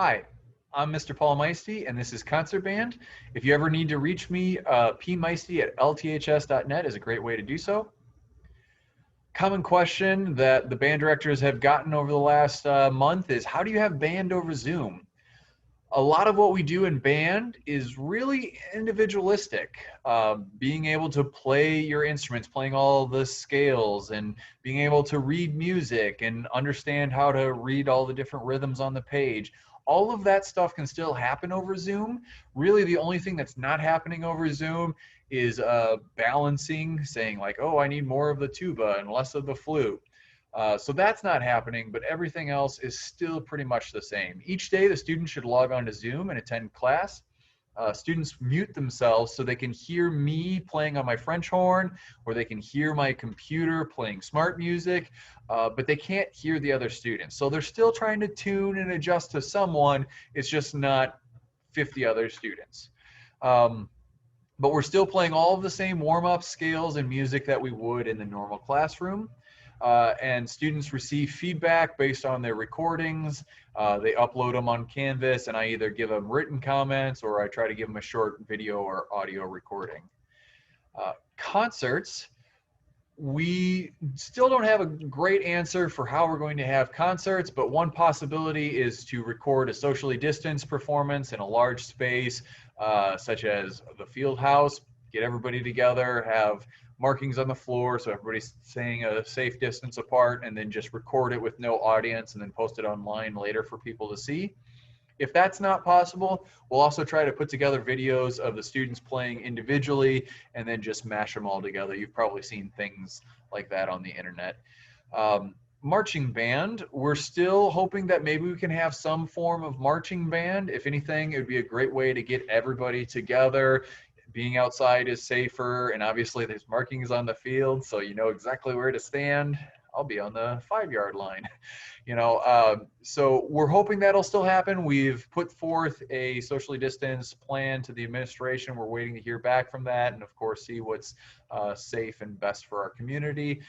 Hi, I'm Mr. Paul Meiste, and this is Concert Band. If you ever need to reach me, pmeiste@lths.net is a great way to do so. Common question that the band directors have gotten over the last month is, how do you have band over Zoom? A lot of what we do in band is really individualistic. Being able to play your instruments, playing all the scales, and being able to read music and understand how to read all the different rhythms on the page. All of that stuff can still happen over Zoom. Really, the only thing that's not happening over Zoom is balancing, saying like, oh, I need more of the tuba and less of the flute. So that's not happening, but everything else is still pretty much the same. Each day, the students should log on to Zoom and attend class. Students mute themselves so they can hear me playing on my French horn, or they can hear my computer playing smart music, but they can't hear the other students. So they're still trying to tune and adjust to someone. It's just not 50 other students. But we're still playing all of the same warm-up scales and music that we would in the normal classroom. And students receive feedback based on their recordings. They upload them on Canvas, and I either give them written comments or I try to give them a short video or audio recording. Concerts, we still don't have a great answer for how we're going to have concerts, but one possibility is to record a socially distanced performance in a large space, such as the field house, get everybody together, have markings on the floor so everybody's staying a safe distance apart, and then just record it with no audience and then post it online later for people to see. If that's not possible, we'll also try to put together videos of the students playing individually and then just mash them all together. You've probably seen things like that on the internet. Marching band, we're still hoping that maybe we can have some form of marching band. If anything, it would be a great way to get everybody together. Being outside is safer, and obviously there's markings on the field, so you know exactly where to stand. I'll be on the 5-yard line. So we're hoping that'll still happen. We've put forth a socially distanced plan to the administration. We're waiting to hear back from that, and of course see what's safe and best for our community.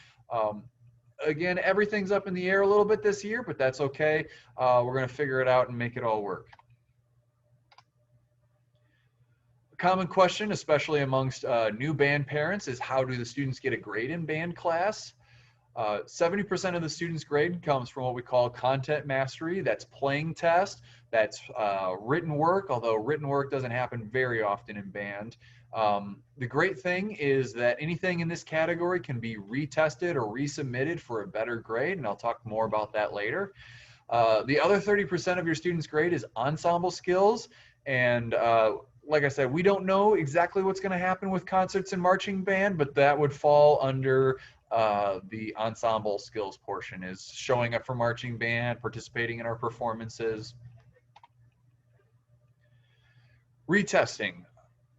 Again, everything's up in the air a little bit this year, but that's okay. We're going to figure it out and make it all work. A common question, especially amongst new band parents, is how do the students get a grade in band class? 70% of the students' grade comes from what we call content mastery. That's playing test. That's written work, although written work doesn't happen very often in band. The great thing is that anything in this category can be retested or resubmitted for a better grade, and I'll talk more about that later. The other 30% of your students' grade is ensemble skills, and like I said, we don't know exactly what's going to happen with concerts and marching band, but that would fall under the ensemble skills portion, is showing up for marching band, participating in our performances. Retesting.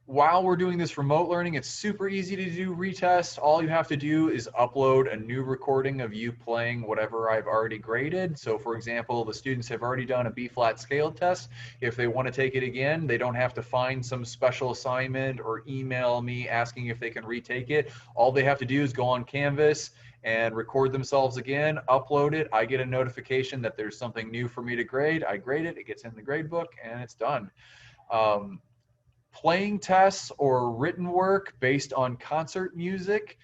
While we're doing this remote learning, it's super easy to do retest. All you have to do is upload a new recording of you playing whatever I've already graded. So for example, the students have already done a B-flat scale test. If they want to take it again, they don't have to find some special assignment or email me asking if they can retake it. All they have to do is go on Canvas and record themselves again, upload it. I get a notification that there's something new for me to grade. I grade it, it gets in the grade book, and it's done. Playing tests or written work based on concert music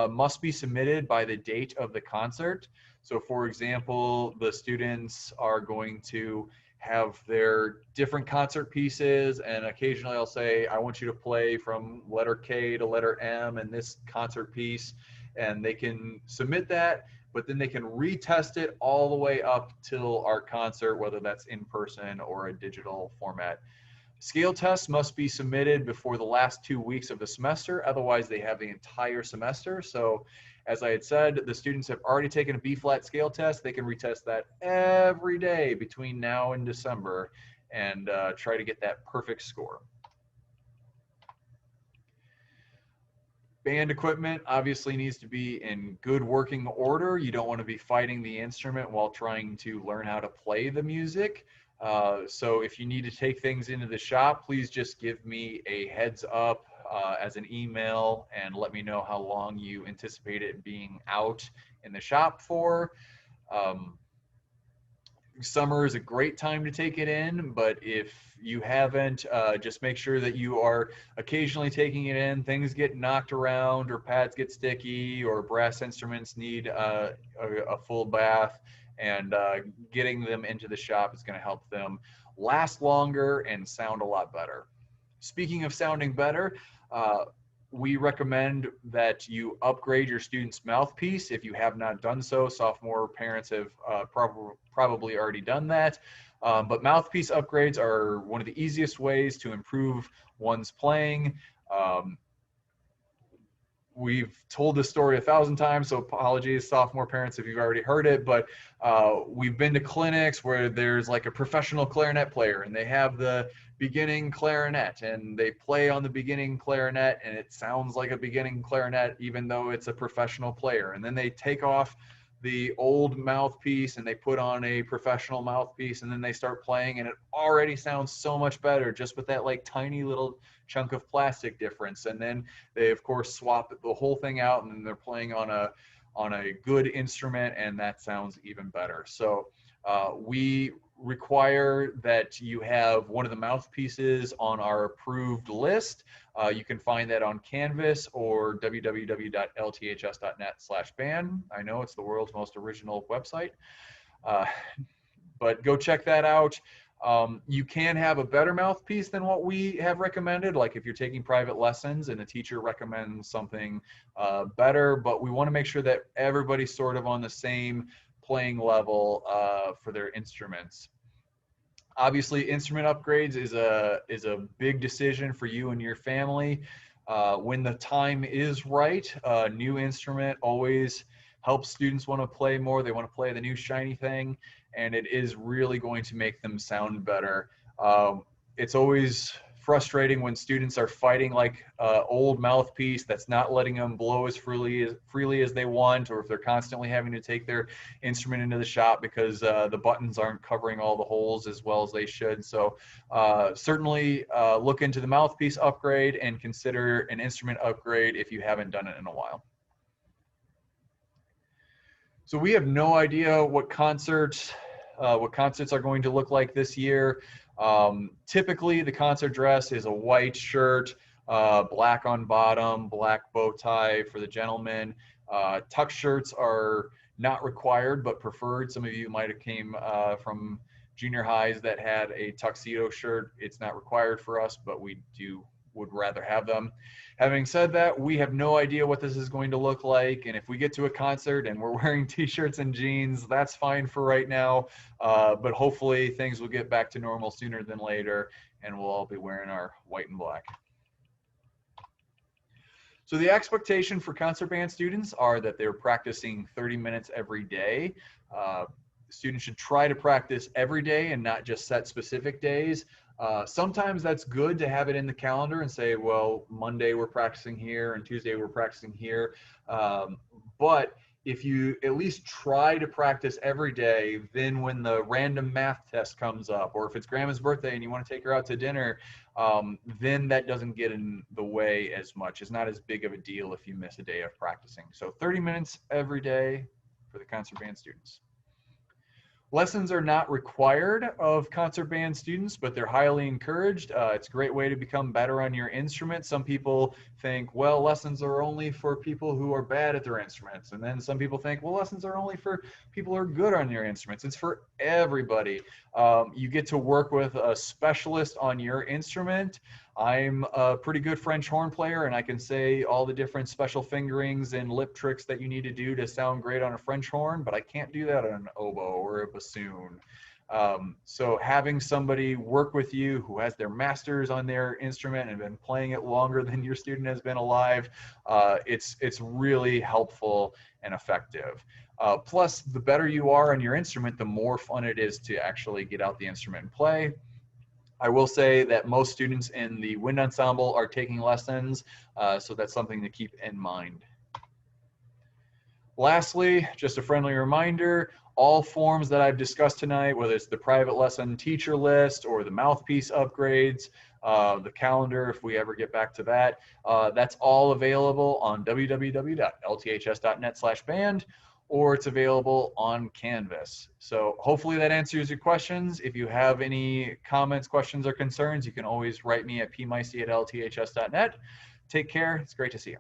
must be submitted by the date of the concert. So for example, the students are going to have their different concert pieces, and occasionally I'll say, I want you to play from letter K to letter M in this concert piece, and they can submit that, but then they can retest it all the way up till our concert, whether that's in person or a digital format. Scale tests must be submitted before the last 2 weeks of the semester, otherwise they have the entire semester. So as I had said, the students have already taken a B-flat scale test. They can retest that every day between now and December and try to get that perfect score. Band equipment obviously needs to be in good working order. You don't want to be fighting the instrument while trying to learn how to play the music. So if you need to take things into the shop, please just give me a heads up as an email and let me know how long you anticipate it being out in the shop for. Summer is a great time to take it in, but if you haven't, just make sure that you are occasionally taking it in. Things get knocked around, or pads get sticky, or brass instruments need a full bath, and getting them into the shop is going to help them last longer and sound a lot better. Speaking of sounding better, we recommend that you upgrade your student's mouthpiece. If you have not done so, sophomore parents have probably already done that. But mouthpiece upgrades are one of the easiest ways to improve one's playing. We've told this story 1,000 times, so apologies, sophomore parents, if you've already heard it, but we've been to clinics where there's like a professional clarinet player, and they have the beginning clarinet, and they play on the beginning clarinet, and it sounds like a beginning clarinet, even though it's a professional player. And then they take off the old mouthpiece and they put on a professional mouthpiece, and then they start playing, and it already sounds so much better just with that like tiny little chunk of plastic difference. And then they of course swap the whole thing out, and then they're playing on a good instrument, and that sounds even better. So we require that you have one of the mouthpieces on our approved list. You can find that on Canvas or www.lths.net/band. I know it's the world's most original website, but go check that out. You can have a better mouthpiece than what we have recommended, like if you're taking private lessons and the teacher recommends something better, but we want to make sure that everybody's sort of on the same playing level for their instruments. Obviously, instrument upgrades is a big decision for you and your family. When the time is right, a new instrument always helps students want to play more. They want to play the new shiny thing, and it is really going to make them sound better. It's always frustrating when students are fighting like old mouthpiece that's not letting them blow as freely as they want, or if they're constantly having to take their instrument into the shop because the buttons aren't covering all the holes as well as they should. So certainly look into the mouthpiece upgrade and consider an instrument upgrade if you haven't done it in a while. So we have no idea what concerts are going to look like this year. Typically, the concert dress is a white shirt, black on bottom, black bow tie for the gentlemen. Tuck shirts are not required, but preferred. Some of you might have came from junior highs that had a tuxedo shirt. It's not required for us, but we would rather have them. Having said that, we have no idea what this is going to look like, and if we get to a concert and we're wearing t-shirts and jeans, that's fine for right now, but hopefully things will get back to normal sooner than later, and we'll all be wearing our white and black. So the expectation for concert band students are that they're practicing 30 minutes every day. Students should try to practice every day and not just set specific days. Sometimes that's good to have it in the calendar and say, well, Monday we're practicing here and Tuesday we're practicing here. But if you at least try to practice every day, then when the random math test comes up, or if it's grandma's birthday and you want to take her out to dinner, then that doesn't get in the way as much. It's not as big of a deal if you miss a day of practicing. So 30 minutes every day for the concert band students. Lessons are not required of concert band students, but they're highly encouraged. It's a great way to become better on your instrument. Some people think, well, lessons are only for people who are bad at their instruments. And then some people think, well, lessons are only for people who are good on your instruments. It's for everybody. You get to work with a specialist on your instrument. I'm a pretty good French horn player, and I can say all the different special fingerings and lip tricks that you need to do to sound great on a French horn, but I can't do that on an oboe or a bassoon. So having somebody work with you who has their masters on their instrument and been playing it longer than your student has been alive, it's really helpful and effective. Plus, the better you are on your instrument, the more fun it is to actually get out the instrument and play. I will say that most students in the wind ensemble are taking lessons, so that's something to keep in mind. Lastly, just a friendly reminder, all forms that I've discussed tonight, whether it's the private lesson teacher list or the mouthpiece upgrades, the calendar, if we ever get back to that, that's all available on www.lths.net/band, or it's available on Canvas. So hopefully that answers your questions. If you have any comments, questions, or concerns, you can always write me at pmeiste@lths.net. Take care. It's great to see you.